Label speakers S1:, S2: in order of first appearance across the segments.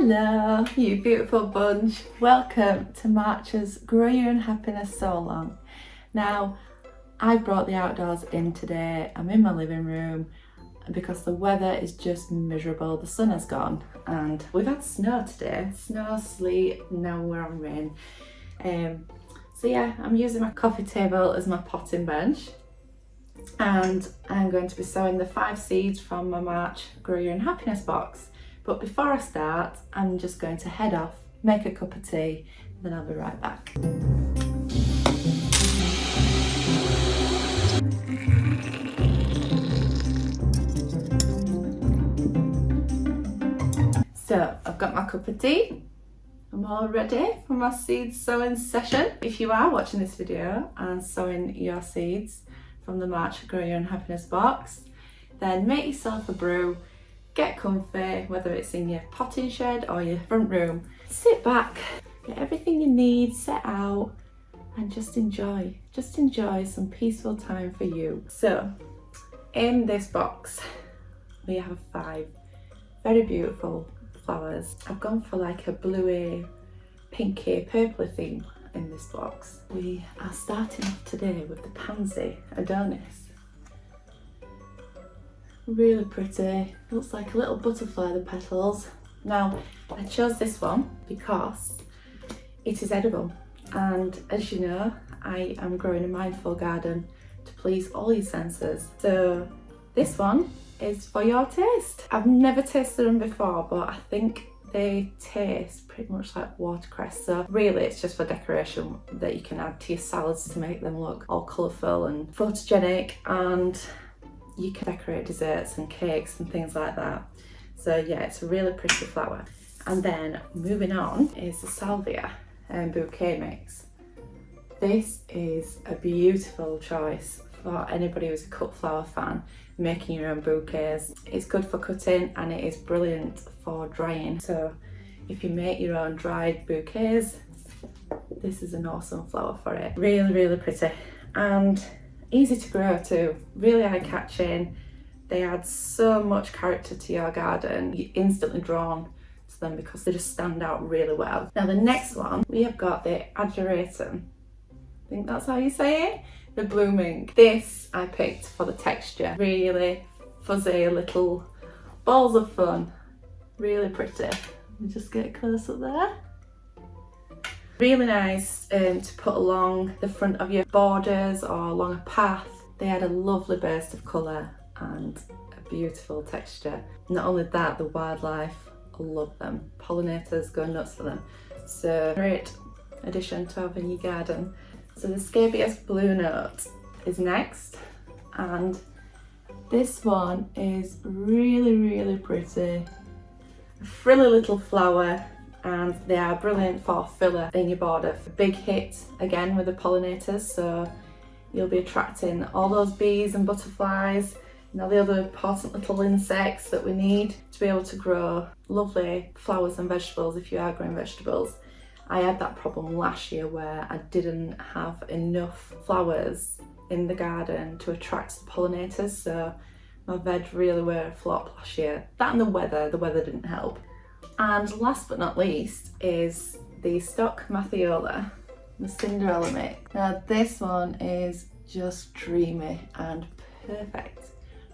S1: Hello, you beautiful bunch. Welcome to March's Grow Your Own Happiness Sew Along. Now, I brought the outdoors in today. I'm in my living room because the weather is just miserable. The sun has gone and we've had snow today. Snow, sleet, now we're on rain. So yeah, I'm using my coffee table as my potting bench. And I'm going to be sowing the 5 seeds from my March Grow Your Own Happiness box. But before I start, I'm just going to head off, make a cup of tea, and then I'll be right back. So I've got my cup of tea. I'm all ready for my seed sowing session. If you are watching this video and sowing your seeds from the March Grow Your Own Happiness box, then make yourself a brew, get comfy, whether it's in your potting shed or your front room. Sit back, get everything you need set out and just enjoy some peaceful time for you. So in this box we have 5 very beautiful flowers. I've gone for like a bluey, pinky, purpley theme in this box. We are starting off today with the Pansy Adonis. Really pretty, looks like a little butterfly, the petals. Now, I chose this one because it is edible, and as you know, I am growing a mindful garden to please all your senses. So this one is for your taste. I've never tasted them before, but I think they taste pretty much like watercress, so really it's just for decoration that you can add to your salads to make them look all colourful and photogenic, and you can decorate desserts and cakes and things like that. So yeah, it's a really pretty flower. And then moving on is the salvia bouquet mix. This is a beautiful choice for anybody who's a cut flower fan, making your own bouquets. It's good for cutting and it is brilliant for drying. So if you make your own dried bouquets, this is an awesome flower for it. Really, really pretty. And easy to grow too, really eye-catching. They add so much character to your garden. You're instantly drawn to them because they just stand out really well. Now the next one, we have got the Ageratum. I think that's how you say it. The blooming. This I picked for the texture. Really fuzzy little balls of fun. Really pretty. Let me just get close up there. Really nice to put along the front of your borders or along a path. They add a lovely burst of colour and a beautiful texture. Not only that, the wildlife love them. Pollinators go nuts for them. So great addition to having your garden. So the Scubious Blue Nut is next, and this one is really, really pretty. A frilly little flower, and they are brilliant for filler in your border. A big hit again with the pollinators, so you'll be attracting all those bees and butterflies and all the other important little insects that we need to be able to grow lovely flowers and vegetables if you are growing vegetables. I had that problem last year where I didn't have enough flowers in the garden to attract the pollinators, so my veg really were a flop last year. That and the weather didn't help. And last but not least is the stock Matthiola, the Cinderella mix. Now this one is just dreamy and perfect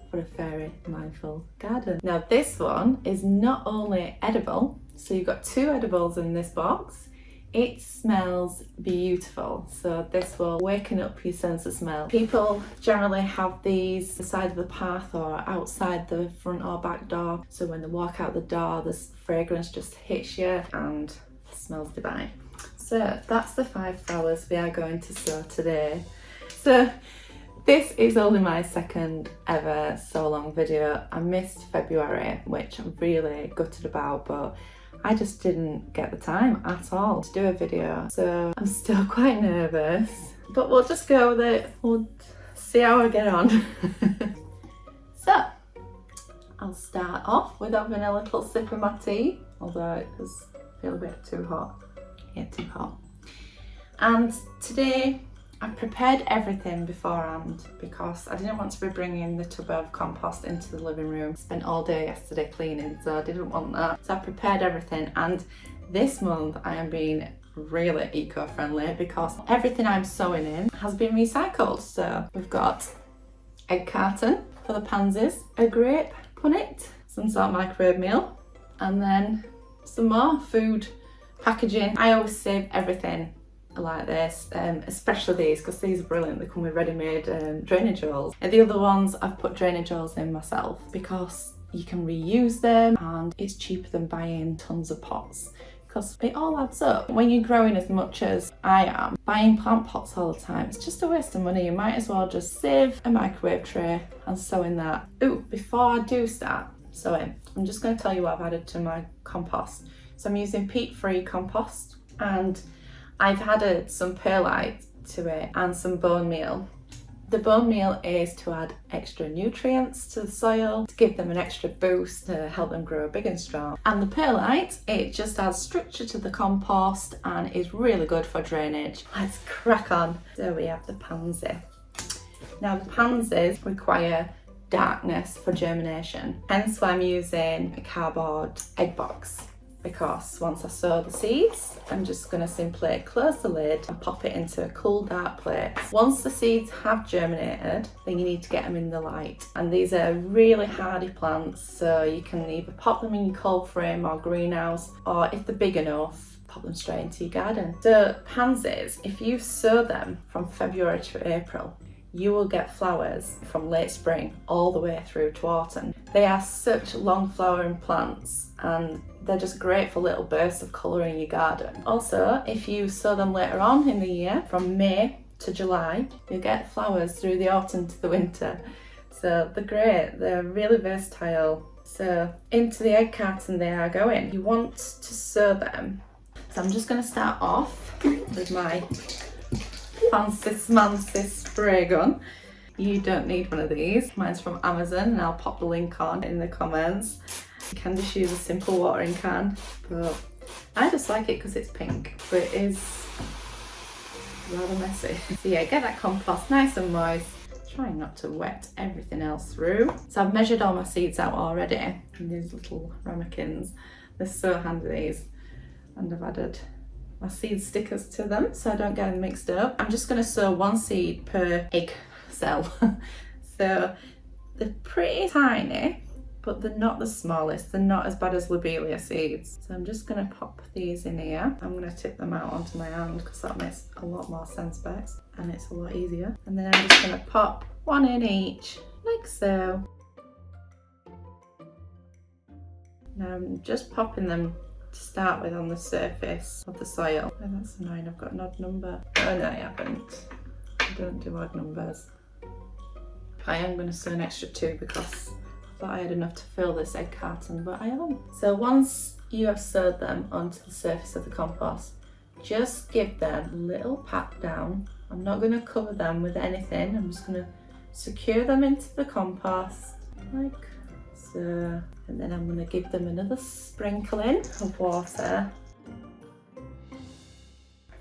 S1: for a fairy mindful garden. Now this one is not only edible, so you've got 2 edibles in this box. It smells beautiful, so this will waken up your sense of smell. People generally have these the side of the path or outside the front or back door, so when they walk out the door, this fragrance just hits you and smells divine. So that's the 5 flowers we are going to sow today. So this is only my 2nd ever sew along video. I missed February, which I'm really gutted about, but I just didn't get the time at all to do a video, so I'm still quite nervous, but we'll just go with it. We'll see how I get on. So I'll start off with having a little sip of my tea, although it does feel a bit too hot. Yeah, too hot. And today I prepared everything beforehand because I didn't want to be bringing the tub of compost into the living room. Spent all day yesterday cleaning, so I didn't want that. So I prepared everything, and this month I am being really eco-friendly because everything I'm sowing in has been recycled. So we've got egg carton for the pansies, a grape punnet, some sort of microwave meal, and then some more food packaging. I always save everything like this, especially these, because these are brilliant. They come with ready-made drainage holes. And the other ones I've put drainage holes in myself because you can reuse them and it's cheaper than buying tons of pots, because it all adds up. When you're growing as much as I am, buying plant pots all the time, it's just a waste of money. You might as well just save a microwave tray and sow in that. Ooh, before I do start sowing, I'm just going to tell you what I've added to my compost. So I'm using peat-free compost, and I've added some perlite to it and some bone meal. The bone meal is to add extra nutrients to the soil, to give them an extra boost, to help them grow big and strong. And the perlite, it just adds structure to the compost and is really good for drainage. Let's crack on. So we have the pansy. Now the pansies require darkness for germination, hence why I'm using a cardboard egg box. Because once I sow the seeds, I'm just going to simply close the lid and pop it into a cool dark place. Once the seeds have germinated, then you need to get them in the light. And these are really hardy plants, so you can either pop them in your cold frame or greenhouse, or if they're big enough, pop them straight into your garden. So pansies, if you sow them from February to April, you will get flowers from late spring all the way through to autumn. They are such long flowering plants, and they're just great for little bursts of colour in your garden. Also, if you sow them later on in the year, from May to July, you'll get flowers through the autumn to the winter. So they're great, they're really versatile. So into the egg carton they are going. You want to sow them. So I'm just going to start off with my fancy spray gun. You don't need one of these. Mine's from Amazon, and I'll pop the link on in the comments. You can just use a simple watering can, but I just like it because it's pink, but it is rather messy. So yeah, get that compost nice and moist. Trying not to wet everything else through. So I've measured all my seeds out already in these little ramekins. They're so handy, these. And I've added my seed stickers to them so I don't get them mixed up. I'm just going to sow one seed per egg cell. So they're pretty tiny, but they're not the smallest. They're not as bad as lobelia seeds. So I'm just going to pop these in here. I'm going to tip them out onto my hand because that makes a lot more sense best and it's a lot easier. And then I'm just going to pop one in each, like so. Now I'm just popping them to start with on the surface of the soil. Oh, that's annoying, I've got an odd number. Oh no, I haven't. I don't do odd numbers. I am going to sow an extra 2 because I thought I had enough to fill this egg carton, but I haven't. So once you have sowed them onto the surface of the compost, just give them a little pat down. I'm not going to cover them with anything. I'm just going to secure them into the compost like so. And then I'm going to give them another sprinkling of water.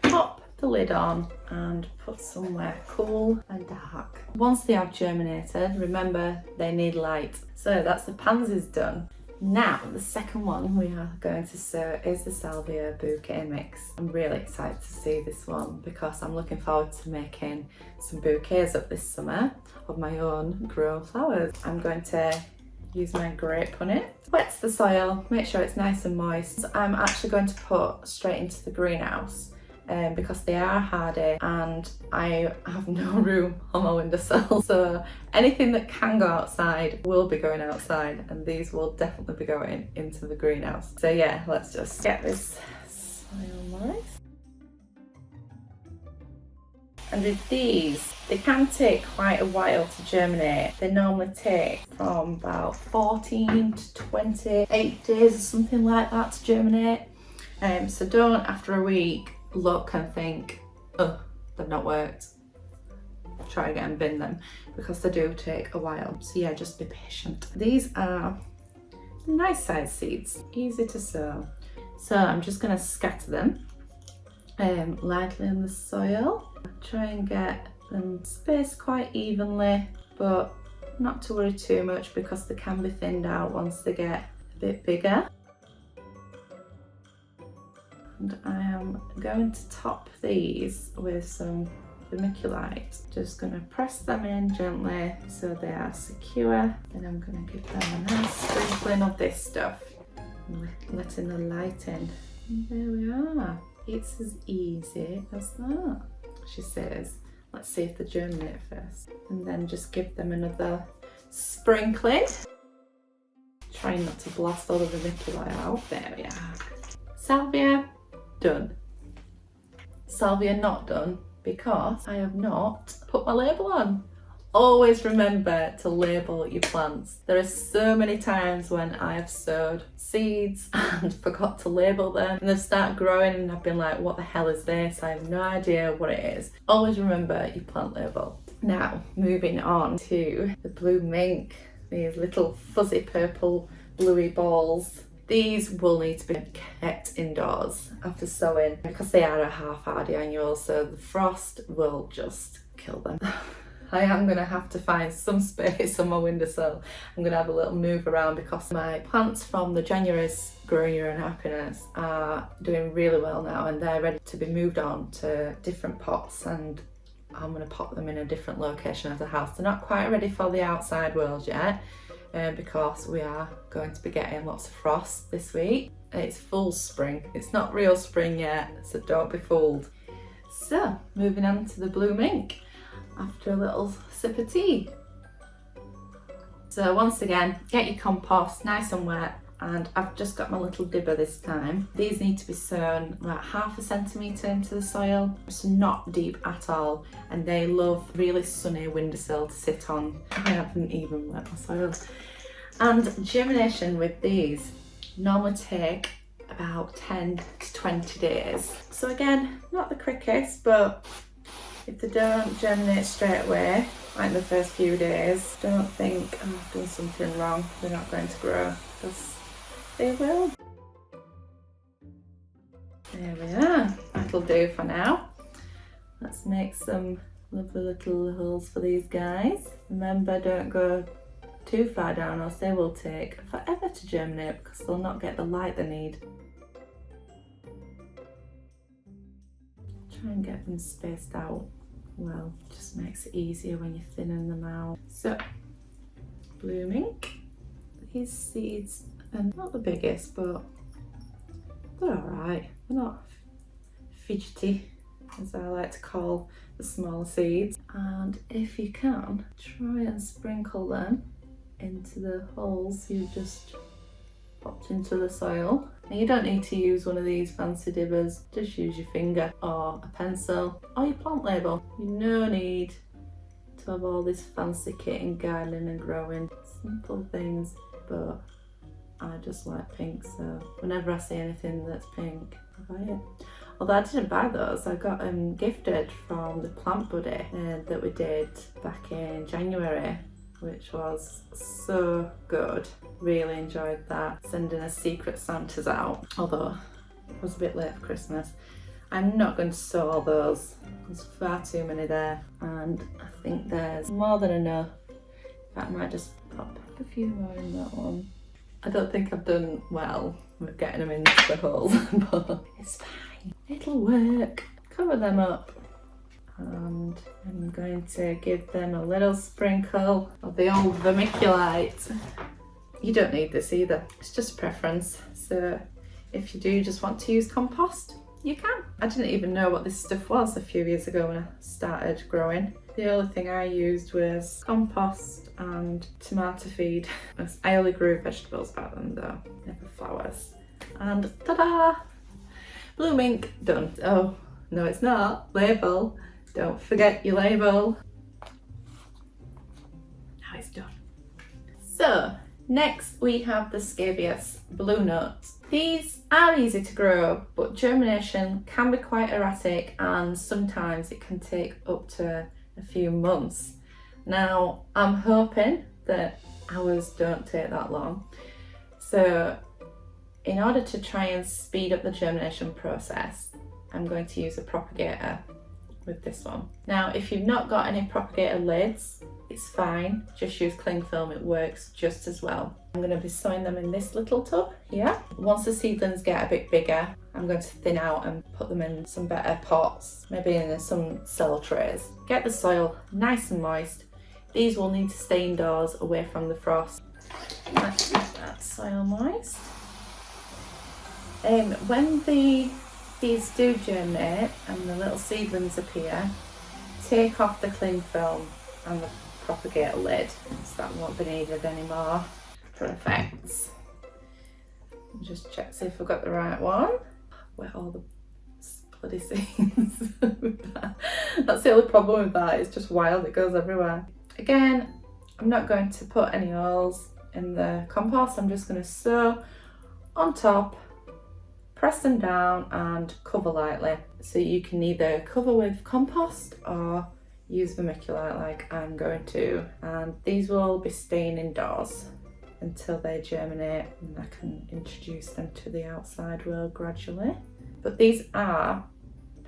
S1: Pop the lid on and put somewhere cool and dark. Once they have germinated, remember they need light. So that's the pansies done. Now the second one we are going to sow is the salvia bouquet mix. I'm really excited to see this one because I'm looking forward to making some bouquets up this summer of my own grown flowers. I'm going to use my grape punnet. Wet the soil, make sure it's nice and moist. I'm actually going to put straight into the greenhouse because they are hardy and I have no room on my windowsill. So anything that can go outside will be going outside, and these will definitely be going into the greenhouse. So yeah, let's just get this soil moist. And with these, they can take quite a while to germinate. They normally take from about 14 to 28 days or something like that to germinate. So don't, after a week, look and think, oh, they've not worked. Try again and bin them, because they do take a while. So yeah, just be patient. These are nice sized seeds, easy to sow. So I'm just going to scatter them lightly in the soil. Try and get them spaced quite evenly, but not to worry too much because they can be thinned out once they get a bit bigger. And I am going to top these with some vermiculite. Just going to press them in gently so they are secure. Then I'm going to give them a nice sprinkling of this stuff, letting the light in. And there we are. It's as easy as that, she says. Let's see if they germinate first. And then just give them another sprinkling. Trying not to blast all the vermiculite out. There we are. Salvia, done. Salvia not done because I have not put my label on. Always remember to label your plants. There are so many times when I have sowed seeds and forgot to label them, and they've started growing and I've been like, what the hell is this? I have no idea what it is. Always remember your plant label. Now, moving on to the blue mink, these little fuzzy purple bluey balls. These will need to be kept indoors after sowing because they are a half-hardy annual, so the frost will just kill them. I am going to have to find some space on my windowsill. I'm going to have a little move around because my plants from the January's Growing Your Own Happiness are doing really well now and they're ready to be moved on to different pots, and I'm going to pop them in a different location of the house. They're not quite ready for the outside world yet because we are going to be getting lots of frost this week. It's full spring. It's not real spring yet, so don't be fooled. So, moving on to the blue mink after a little sip of tea. So once again, get your compost nice and wet, and I've just got my little dibber this time. These need to be sown about 1/2 centimetre into the soil, so not deep at all, and they love really sunny windowsill to sit on. I haven't even wet my soil. And germination with these normally take about 10 to 20 days. So again, not the quickest, but if they don't germinate straight away, like the first few days, don't think, oh, I've done something wrong, they're not going to grow, because they will. There we are, that'll do for now. Let's make some lovely little holes for these guys. Remember, don't go too far down or else they will take forever to germinate because they'll not get the light they need. Try and get them spaced out well, just makes it easier when you're thinning them out. So, blue mink, these seeds are not the biggest, but they're alright. They're not fidgety, as I like to call the smaller seeds. And if you can, try and sprinkle them into the holes you've just popped into the soil. Now you don't need to use one of these fancy dibbers, just use your finger or a pencil or your plant label. No need to have all this fancy kit in gardening and growing. Simple things, but I just like pink, so whenever I see anything that's pink, I buy it. Although I didn't buy those, I got them gifted from the plant buddy that we did back in January, which was so good. Really enjoyed that, sending us secret Santas out, although it was a bit late for Christmas. I'm not going to sew all those, there's far too many there, and I think there's more than enough. In fact, I might just pop a few more in that one. I don't think I've done well with getting them into the holes, but it's fine, it'll work. Cover them up. And I'm going to give them a little sprinkle of the old vermiculite. You don't need this either, it's just a preference. So if you do just want to use compost, you can. I didn't even know what this stuff was a few years ago when I started growing. The only thing I used was compost and tomato feed. I only grew vegetables back then though, never flowers. And ta-da! Blue mink done. Oh, no it's not. Label. Don't forget your label. Now it's done. So, next we have the Scubious Blue Nut. These are easy to grow, but germination can be quite erratic and sometimes it can take up to a few months. Now, I'm hoping that ours don't take that long. So, in order to try and speed up the germination process, I'm going to use a propagator with this one. Now, if you've not got any propagator lids, it's fine, just use cling film, it works just as well. I'm going to be sowing them in this little tub here. Once the seedlings get a bit bigger, I'm going to thin out and put them in some better pots, maybe in some cellar trays. Get the soil nice and moist. These will need to stay indoors away from the frost. Let's get that soil moist. When these do germinate and the little seedlings appear, take off the cling film and the propagator lid, so that won't be needed anymore for effects. Just check, see if we've got the right one. Where all the bloody seeds. That's the only problem with that, it's just wild, it goes everywhere. Again, I'm not going to put any oils in the compost, I'm just going to sow on top, press them down and cover lightly. So you can either cover with compost or use vermiculite like I'm going to. And these will be staying indoors until they germinate and I can introduce them to the outside world gradually. But these are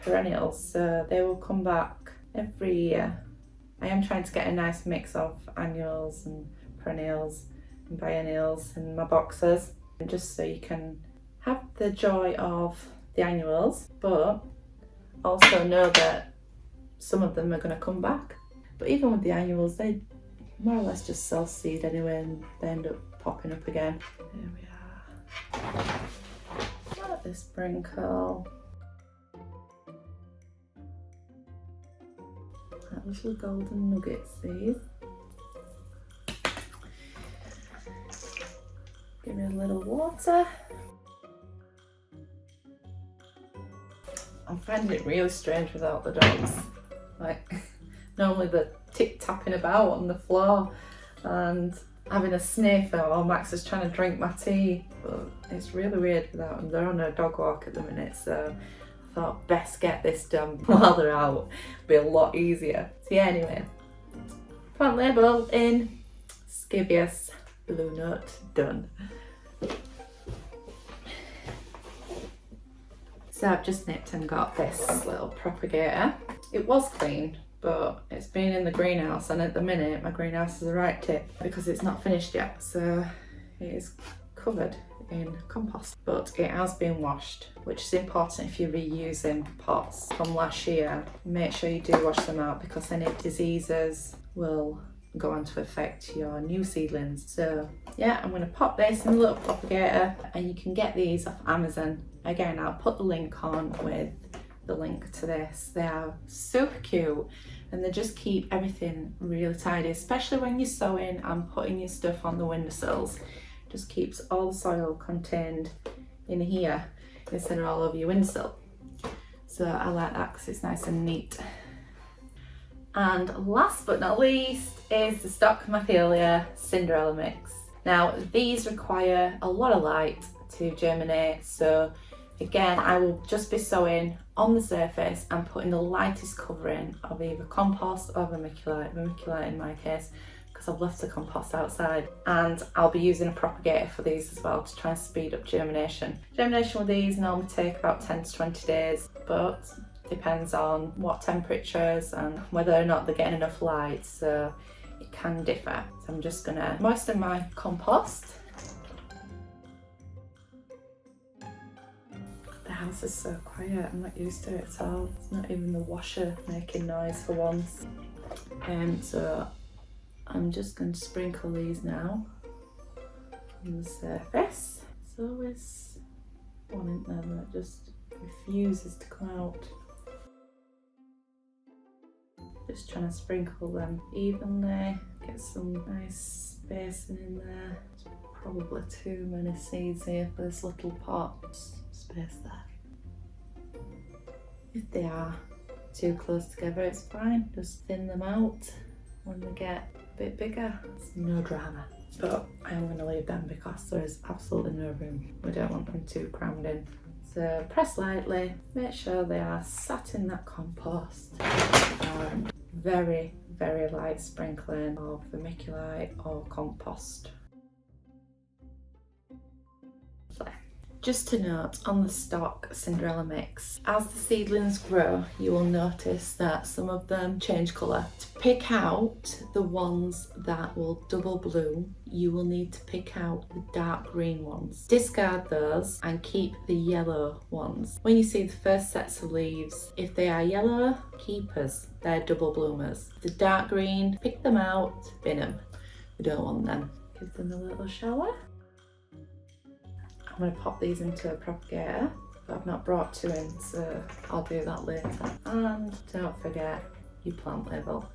S1: perennials, so they will come back every year. I am trying to get a nice mix of annuals and perennials and biennials in my boxes, just so you can have the joy of the annuals, but also know that some of them are going to come back. But even with the annuals, they more or less just self-seed anyway and they end up popping up again. Here we are. Let this sprinkle. That little golden nuggets, these. Give it a little water. I'm finding it really strange without the dogs. Like, normally they're tip-tapping about on the floor and having a sniff, or Max is trying to drink my tea. But it's really weird without them. They're on a dog walk at the minute, so I thought best get this done while they're out. It'll be a lot easier. So yeah, anyway. Plant label in, Scubious Blue Nut, done. So I've just nipped and got this little propagator. It was clean, but it's been in the greenhouse, and at the minute my greenhouse is a right tip because it's not finished yet, so it is covered in compost. But it has been washed, which is important if you're reusing pots from last year. Make sure you do wash them out because any diseases will go on to affect your new seedlings. So yeah, I'm going to pop this in a little propagator, and you can get these off Amazon. Again, I'll put the link on with the link to this. They are super cute and they just keep everything really tidy, especially when you're sowing and putting your stuff on the windowsills. Just keeps all the soil contained in here instead of all over your windowsill. So I like that because it's nice and neat. And last but not least is the Stock Mathelia Cinderella mix. Now these require a lot of light to germinate, so again I will just be sowing on the surface and putting the lightest covering of either compost or vermiculite in my case, because I've left the compost outside. And I'll be using a propagator for these as well to try and speed up germination. Germination with these normally take about 10 to 20 days, but depends on what temperatures and whether or not they're getting enough light, so it can differ. So I'm just gonna moisten my compost. The house is so quiet, I'm not used to it at all. It's not even the washer making noise for once. So I'm just going to sprinkle these now on the surface. There's always one in there that just refuses to come out. Just trying to sprinkle them evenly, get some nice spacing in there. There's probably too many seeds here for this little pot. Space there. If they are too close together, it's fine. Just thin them out when they get a bit bigger. It's no drama. But I am going to leave them because there is absolutely no room. We don't want them too crammed in. So press lightly, make sure they are sat in that compost. And very, very light sprinkling of vermiculite or compost. Just to note on the stock Cinderella mix, as the seedlings grow, you will notice that some of them change colour. To pick out the ones that will double bloom, you will need to pick out the dark green ones. Discard those and keep the yellow ones. When you see the first sets of leaves, if they are yellow, keepers, they're double bloomers. The dark green, pick them out, bin them. We don't want them. Give them a little shower. I'm going to pop these into a propagator, but I've not brought two in, so I'll do that later. And don't forget your plant label.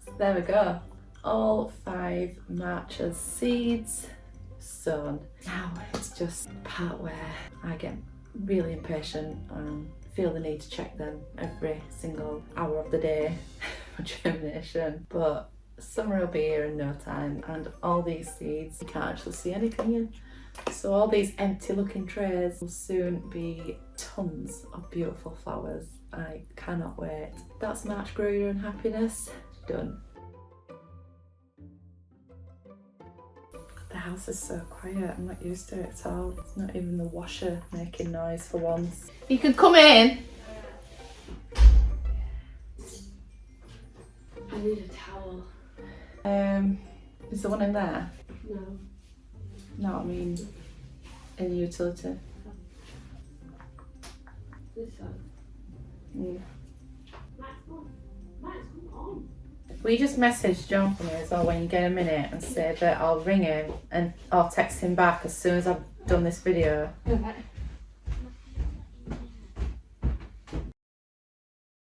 S1: So there we go. All 5 March's seeds sown. Now it's just the part where I get really impatient and feel the need to check them every single hour of the day for germination. But summer will be here in no time, and all these seeds, you can't actually see any, can you? So all these empty looking trays will soon be tons of beautiful flowers. I cannot wait. That's March Grow Your Own Happiness done. The house is so quiet, I'm not used to it at all. It's not even the washer making noise for once. You can come in.
S2: I need a towel.
S1: Is there one in there?
S2: No.
S1: No, I mean in the utility.
S2: This one.
S1: Mm.
S2: Max, come on.
S1: We just message John for me as well when you get a minute and say that I'll ring him and I'll text him back as soon as I've done this video.
S2: Okay.